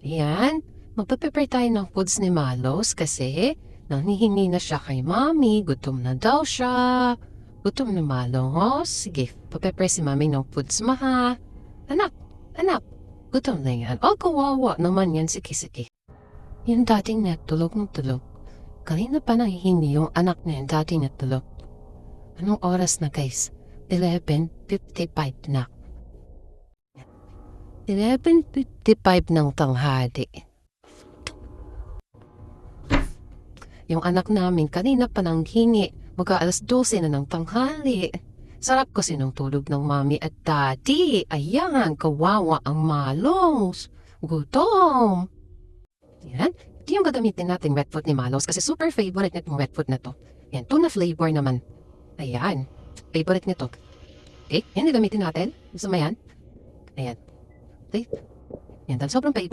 Ayan, magpe-prepare tayo ng foods ni Malos kasi nanghihingi na siya kay Mami. Gutom na daw siya. Gutom na Malos. Sige, paprepare si Mami ng foods mo ha. Anak, gutom na yan. Oh, kawawa naman yan. Sige. Yung dating natulog ng tulog. Kanina pa nanghihingi yung anak na yung dating natulog. Anong oras na guys? 11:55 na. 11:55 ng tanghali. Yung anak namin kanina pa nang hingi, mag-aalas 12 na ng tanghali. Sarap kasi ng tulog ng Mami at Daddy. Ayan, kawawa ang Malos. Gutom. Yan, ito yung gagamitin natin wet food ni Malos kasi super favorite nitong wet food na to. Yan, tuna flavor naman. Ayan, favorite nito. Okay, yan gagamitin natin. Gusto mo yan? Ayan. Okay. Yan, sobrang favorite.